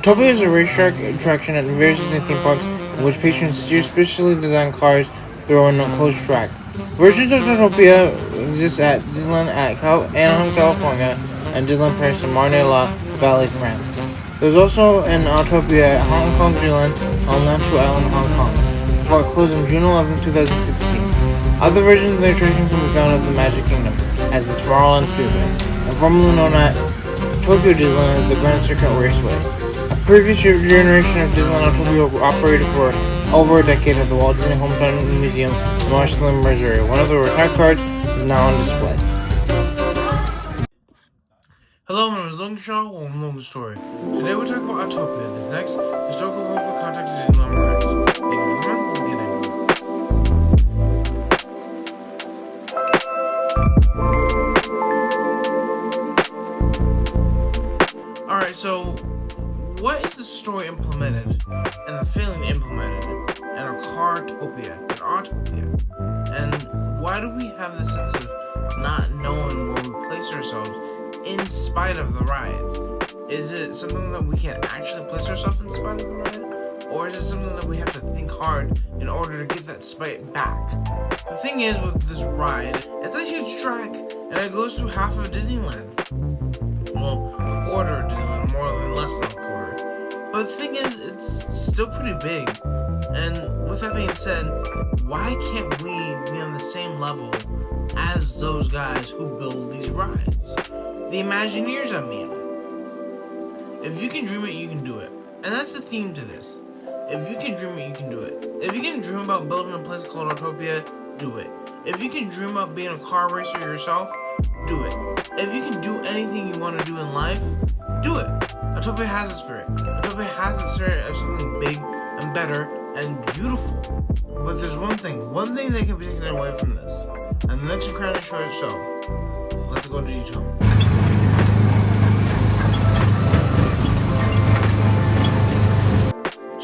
Autopia is a racetrack attraction at various Disney theme parks in which patrons steer specially designed cars through an enclosed track. Versions of Autopia exist at Disneyland at Anaheim, California, and Disneyland Paris in Marne-la Valley, France. There's also an Autopia at Hong Kong Disneyland on Lam-Chu Island, Hong Kong, before it closed on June 11, 2016. Other versions of the attraction can be found at the Magic Kingdom, as the Tomorrowland Speedway, and formerly known at Tokyo Disneyland as the Grand Circuit Raceway. A previous generation of Disneyland Autopia operated for over a decade at the Walt Disney Hometown Museum in Marshall, Missouri. One of the retired cars is now on display. Hello, my name is Logan Shaw. Welcome to Logan's Story. Today we'll talk about Autopia, this next historical work for contact to Disneyland Parks. Thank you for beginning. Alright, so what is the story implemented and the feeling implemented in our Cartopia, in Autopia? And why do we have this sense of not knowing where we place ourselves in spite of the ride? Is it something that we can actually place ourselves in spite of the ride? Or is it something that we have to think hard in order to get that spite back? The thing is with this ride, it's a huge track and it goes through half of Disneyland. Well, a quarter of Disneyland, more than less than a quarter. But the thing is, it's still pretty big. And with that being said, why can't we be on the same level as those guys who build these rides? The Imagineers, I mean. If you can dream it, you can do it. And that's the theme to this. If you can dream it, you can do it. If you can dream about building a place called Autopia, do it. If you can dream about being a car racer yourself, do it. If you can do anything you want to do in life, do it. Autopia has a spirit. Autopia has the spirit of something big and better and beautiful. But there's one thing that can be taken away from this. And the next incredible short show. Let's go to detail.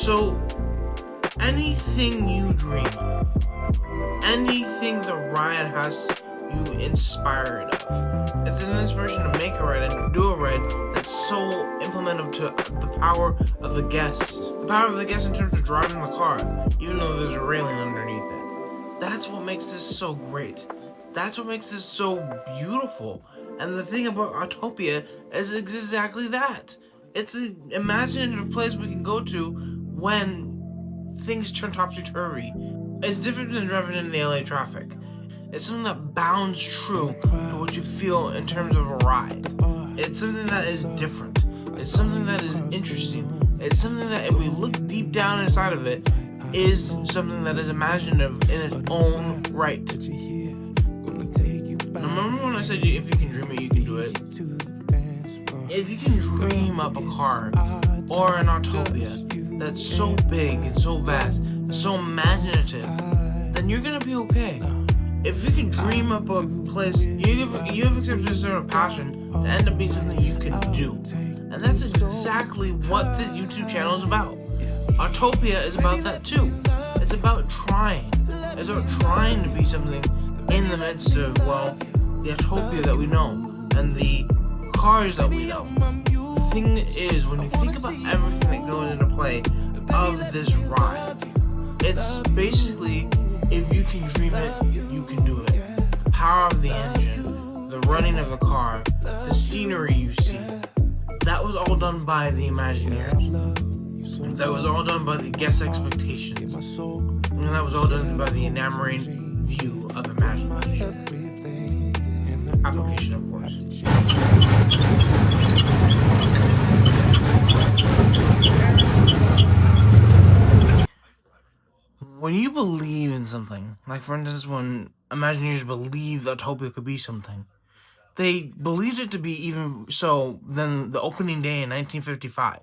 So, anything you dream of, anything the ride has you inspired of, it's an inspiration to make a ride and do a ride that's so implemented to the power of the guests. The power of the guests in terms of driving the car, even though there's a railing underneath it. That's what makes this so great. That's what makes this so beautiful. And the thing about Autopia is exactly that. It's an imaginative place we can go to when things turn topsy-turvy. It's different than driving in the LA traffic. It's something that bounds true to what you feel in terms of a ride. It's something that is different. It's something that is interesting. It's something that, if we look deep down inside of it, is something that is imaginative in its own right. Remember when I said if you can dream it, you can do it? If you can dream up a car or an Autopia that's so big and so vast and so imaginative, then you're gonna be okay. If you can dream up a place, you have accepted a sort of passion to end up being something you can do. And that's exactly what this YouTube channel is about. Autopia is about that too. It's about trying. It's about trying to be something in the midst of, well, the Autopia that we know and the cars that we know. The thing is, when you think about everything that goes into play of this ride, it's basically, if you can dream it, you can do it. The power of the engine, the running of the car, the scenery you see, that was all done by the Imagineers. That was all done by the guest expectations. And that was all done by the enamoring view of imagination. Application, of course. When you believe in something, like for instance when Imagineers believed that Autopia could be something, they believed it to be even so than the opening day in 1955.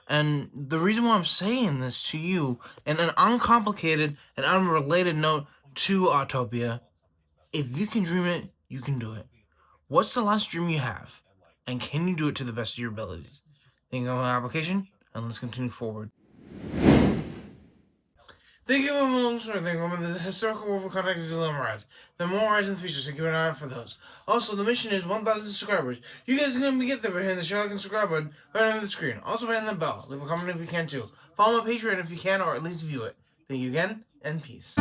And the reason why I'm saying this to you in an uncomplicated and unrelated note to Autopia, if you can dream it, you can do it. What's the last dream you have? And can you do it to the best of your abilities? Think of an application, and let's continue forward. Thank you for the long story. Thank you for the historical world for contacting Dilemma Rides. There are more rides in the future, so keep an eye out for those. Also, the mission is 1,000 subscribers. You guys are going to get there by hitting the share like and subscribe button right on the screen. Also, by hitting the bell. Leave a comment if you can too. Follow my Patreon if you can, or at least view it. Thank you again, and peace.